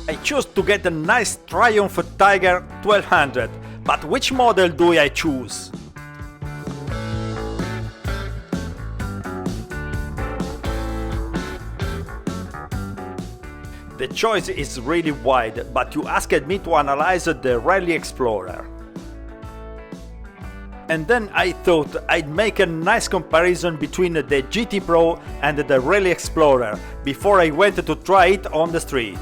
I choose to get a nice Triumph Tiger 1200, but which model do I choose? The choice is really wide, but you asked me to analyze the Rally Explorer. And then I thought I'd make a nice comparison between the GT Pro and the Rally Explorer before I went to try it on the street.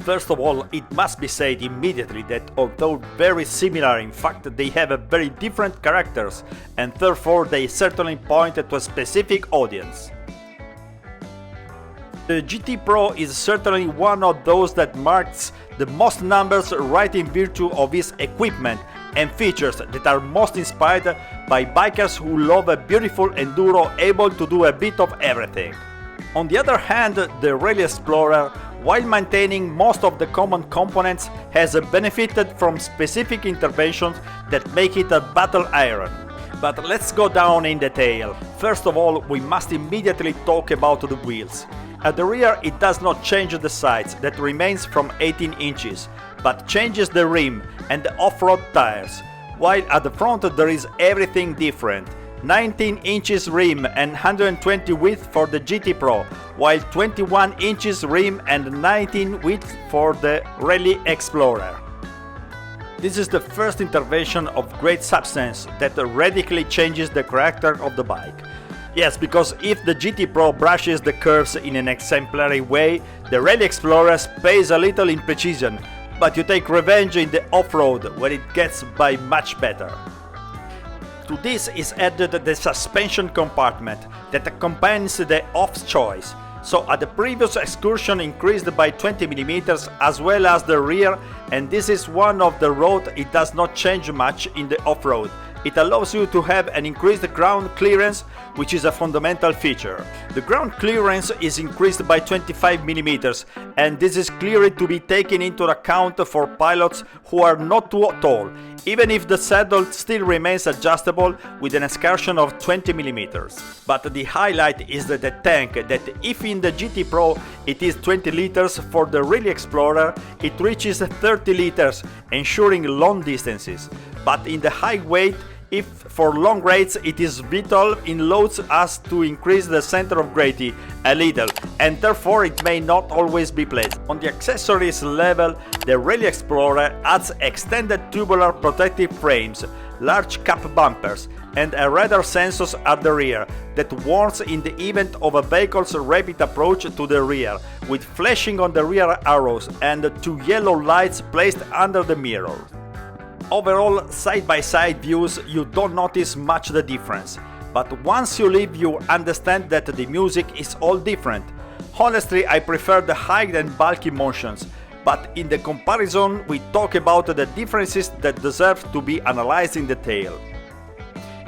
First of all, it must be said immediately that although very similar, in fact they have a very different characters, and therefore they certainly point to a specific audience. The GT Pro is certainly one of those that marks the most numbers right in virtue of its equipment and features that are most inspired by bikers who love a beautiful enduro able to do a bit of everything. On the other hand, the Rally Explorer, while maintaining most of the common components, has benefited from specific interventions that make it a battle iron. But let's go down in detail. First of all, we must immediately talk about the wheels. At the rear it does not change the sides, that remains from 18 inches, but changes the rim and the off-road tires, while at the front there is everything different. 19 inches rim and 120 width for the GT Pro, while 21 inches rim and 19 width for the Rally Explorer. This is the first intervention of great substance that radically changes the character of the bike. Yes, because if the GT Pro brushes the curves in an exemplary way, the Rally Explorer pays a little in precision, but you take revenge in the off-road where it gets by much better. To this is added the suspension compartment that accompanies the off choice, so at the previous excursion increased by 20 mm as well as the rear, and this is one of the road it does not change much in the off-road. It allows you to have an increased ground clearance, which is a fundamental feature. The ground clearance is increased by 25 mm, and this is clearly to be taken into account for pilots who are not too tall, even if the saddle still remains adjustable with an excursion of 20 mm. But the highlight is the tank, that if in the GT Pro it is 20 liters, for the Rally Explorer it reaches 30 liters, ensuring long distances. But in the high weight, if for long rides it is vital in loads as to increase the center of gravity a little, and therefore it may not always be placed. On the accessories level, the Rally Explorer adds extended tubular protective frames, large cap bumpers, and a radar sensors at the rear that warns in the event of a vehicle's rapid approach to the rear, with flashing on the rear arrows and 2 yellow lights placed under the mirror. Overall, side-by-side views, you don't notice much the difference, but once you leave you understand that the music is all different. Honestly, I prefer the high and bulky motions, but in the comparison we talk about the differences that deserve to be analyzed in detail.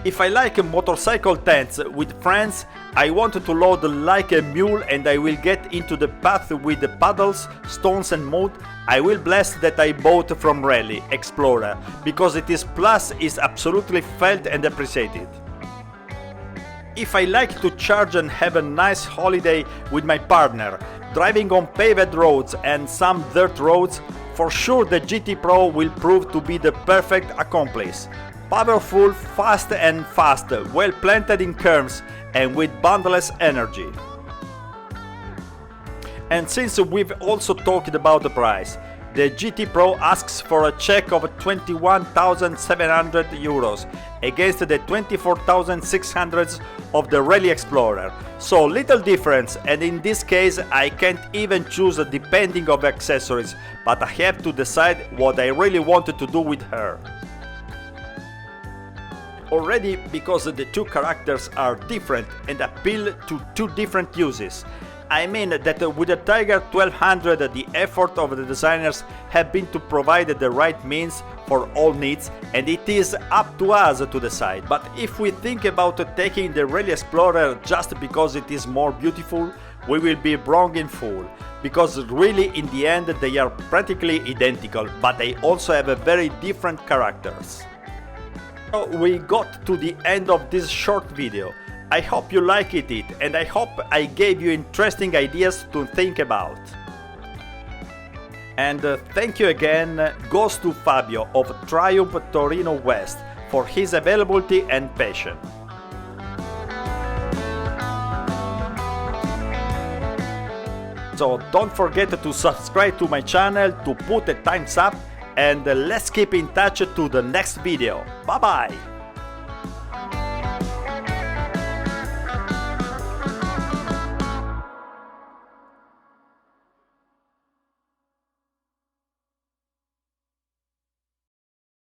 If I like motorcycle tents with friends, I want to load like a mule and I will get into the path with the paddles, stones and mud. I will bless that I bought from Rally Explorer, because its plus is absolutely felt and appreciated. If I like to charge and have a nice holiday with my partner, driving on paved roads and some dirt roads, for sure the GT Pro will prove to be the perfect accomplice. Powerful, fast, well planted in curves and with boundless energy. And since we've also talked about the price, the GT Pro asks for a check of 21,700 euros against the 24,600 of the Rally Explorer. So little difference, and in this case I can't even choose depending on accessories, but I have to decide what I really wanted to do with her. Already because the two characters are different and appeal to two different uses. I mean that with the Tiger 1200 the effort of the designers have been to provide the right means for all needs, and it is up to us to decide. But if we think about taking the Rally Explorer just because it is more beautiful, we will be wrong in full, because really in the end they are practically identical, but they also have very different characters. So we got to the end of this short video. I hope you liked it and I hope I gave you interesting ideas to think about. And thank you again goes to Fabio of Triumph Torino West for his availability and passion. So don't forget to subscribe to my channel to put a thumbs up, and let's keep in touch to the next video. Bye bye!